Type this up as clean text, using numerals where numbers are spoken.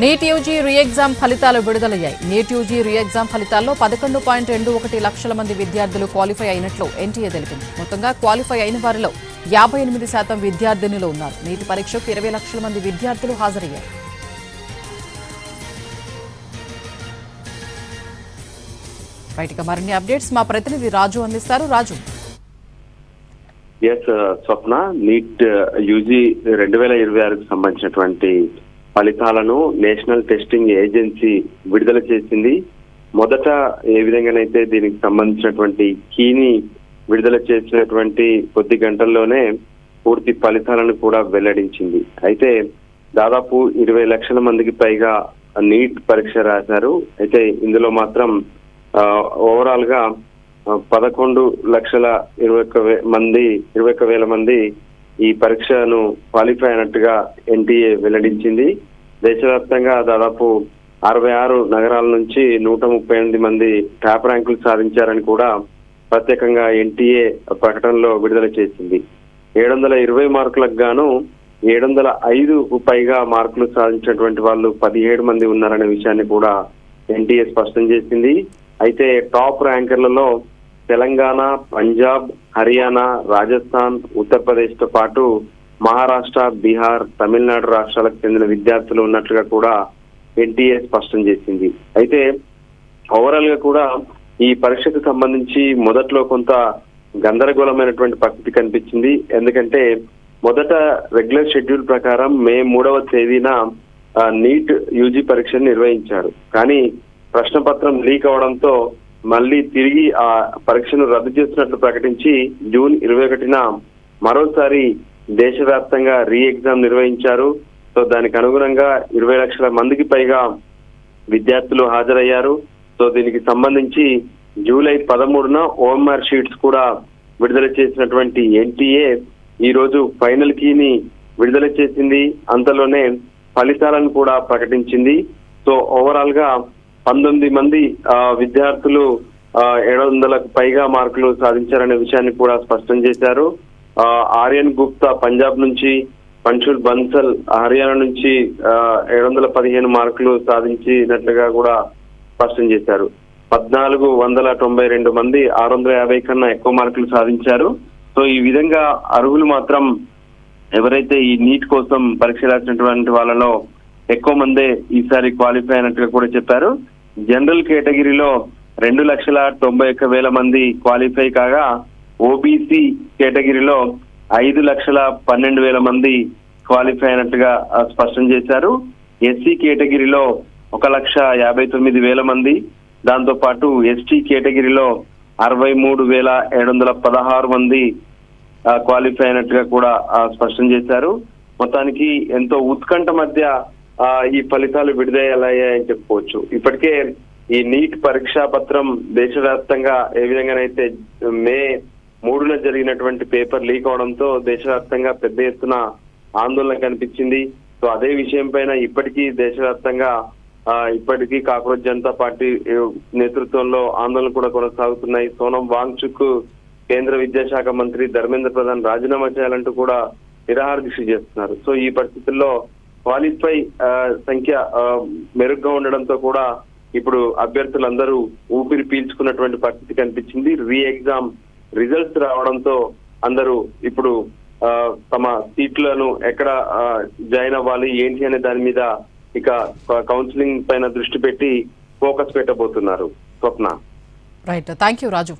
NEET UG re exam ఫలితాలు విడుదలయ్యాయి. NEET UG re exam ఫలితాల్లో 11.21 లక్షల మంది విద్యార్థులు క్వాలిఫై అయినట్లు ఎన్టీఏ తెలిపింది. మొత్తంగా క్వాలిఫై అయిన వారిలో 58% విద్యార్థినులు ఉన్నారు. నీట్ పరీక్షకు 20 లక్షల మంది విద్యార్థులు హాజరయ్యారు. బయటికి మరిన్ని అప్డేట్స్ మా ప్రతినిధి రాజు అందిస్తారు. రాజు. స్వప్న, నీట్ యూజీ 2026కు సంబంధించినటువంటి ఫలితాలను నేషనల్ టెస్టింగ్ ఏజెన్సీ విడుదల చేసింది. మొదట ఏ విధంగానైతే దీనికి సంబంధించినటువంటి కీని విడుదల చేసినటువంటి కొద్ది గంటల్లోనే పూర్తి ఫలితాలను కూడా వెల్లడించింది. అయితే దాదాపు 20 లక్షల మందికి పైగా నీట్ పరీక్ష రాశారు. అయితే ఇందులో మాత్రం ఓవరాల్ గా 11,21,000 మంది ఈ పరీక్షను క్వాలిఫై అయినట్టుగా ఎన్టీఏ వెల్లడించింది. దేశవ్యాప్తంగా దాదాపు 66 నగరాల నుంచి 138 మంది టాప్ ర్యాంకులు సాధించారని కూడా ప్రత్యేకంగా ఎన్టీఏ ప్రకటనలో విడుదల చేసింది. 720 మార్కులకు గాను 705కు పైగా మార్కులు సాధించినటువంటి వాళ్ళు 17 మంది ఉన్నారనే విషయాన్ని కూడా ఎన్టీఏ స్పష్టం చేసింది. అయితే టాప్ ర్యాంకర్లలో తెలంగాణ, పంజాబ్, హర్యానా, రాజస్థాన్, ఉత్తరప్రదేశ్ తో పాటు మహారాష్ట్ర, బీహార్, తమిళనాడు రాష్ట్రాలకు చెందిన విద్యార్థులు ఉన్నట్లుగా కూడా ఎన్టీఏ స్పష్టం చేసింది. అయితే ఓవరాల్ గా కూడా ఈ పరీక్షకు సంబంధించి మొదట్లో కొంత గందరగోళమైనటువంటి పరిస్థితి కనిపించింది. ఎందుకంటే మొదట రెగ్యులర్ షెడ్యూల్ ప్రకారం మే 3వ తేదీన నీట్ యూజీ పరీక్షను నిర్వహించారు. కానీ ప్రశ్నపత్రం లీక్ అవడంతో మళ్ళీ తిరిగి ఆ పరీక్షను రద్దు చేస్తున్నట్లు ప్రకటించి జూన్ 21న మరోసారి దేశవ్యాప్తంగా రీ ఎగ్జామ్ నిర్వహించారు. సో దానికి అనుగుణంగా 20 లక్షల మందికి పైగా విద్యార్థులు హాజరయ్యారు. సో దీనికి సంబంధించి జూలై 13న ఓఎంఆర్ షీట్స్ కూడా విడుదల చేసినటువంటి ఎన్టీఏ ఈ రోజు ఫైనల్ కీని విడుదల చేసింది. అంతలోనే ఫలితాలను కూడా ప్రకటించింది. సో ఓవరాల్ గా 19 మంది విద్యార్థులు 700లకు పైగా మార్కులు సాధించారనే విషయాన్ని కూడా స్పష్టం చేశారు. ఆర్యన్ గుప్తా పంజాబ్ నుంచి, పంచుల్ బన్సల్ హర్యానా నుంచి 715 మార్కులు సాధించినట్లుగా కూడా స్పష్టం చేశారు. 1492 మంది 650 కన్నా ఎక్కువ మార్కులు సాధించారు. సో ఈ విధంగా అర్హులు మాత్రం ఎవరైతే ఈ నీట్ కోసం పరీక్ష రాసినటువంటి వాళ్ళలో ఎక్కువ మందే ఈసారి క్వాలిఫై అయినట్టుగా కూడా చెప్పారు. జనరల్ కేటగిరీలో 2,91,000 మంది క్వాలిఫై కాగా ఓబీసీ కేటగిరీలో 5,12,000 మంది క్వాలిఫై అయినట్టుగా స్పష్టం చేశారు. ఎస్సీ కేటగిరీలో 1,59,000 మంది, దాంతో పాటు ఎస్టీ కేటగిరీలో 63,716 మంది క్వాలిఫై అయినట్టుగా కూడా స్పష్టం చేశారు. మొత్తానికి ఎంతో ఉత్కంఠ మధ్య ఈ ఫలితాలు విడుదలయ్యాయని చెప్పుకోవచ్చు. ఇప్పటికే ఈ నీట్ పరీక్షా పత్రం దేశవ్యాప్తంగా ఏ విధంగానైతే మే 3న జరిగినటువంటి పేపర్ లీక్ అవడంతో దేశవ్యాప్తంగా పెద్ద ఎత్తున ఆందోళన కనిపించింది. సో అదే విషయం పైన ఇప్పటికీ దేశవ్యాప్తంగా ఇప్పటికీ కాక్రోచ్ జనతా పార్టీ నేతృత్వంలో ఆందోళన కూడా కొనసాగుతున్నాయి. సోనం వాంగ్చుక్ కేంద్ర విద్యాశాఖ మంత్రి ధర్మేంద్ర ప్రధాన్ రాజీనామా చేయాలంటూ కూడా నిరాహార దీక్ష చేస్తున్నారు. సో ఈ పరిస్థితుల్లో క్వాలిఫై సంఖ్య మెరుగ్గా ఉండడంతో కూడా ఇప్పుడు అభ్యర్థులందరూ ఊపిరి పీల్చుకున్నటువంటి పరిస్థితి కనిపించింది. రీ ఎగ్జామ్ రిజల్ట్స్ రావడంతో అందరూ ఇప్పుడు తమ సీట్లను ఎక్కడ జాయిన్ అవ్వాలి ఏంటి అనే దాని మీద ఇక కౌన్సిలింగ్ పైన దృష్టి పెట్టి ఫోకస్ పెట్టబోతున్నారు. Swapna. Right, thank you Raju.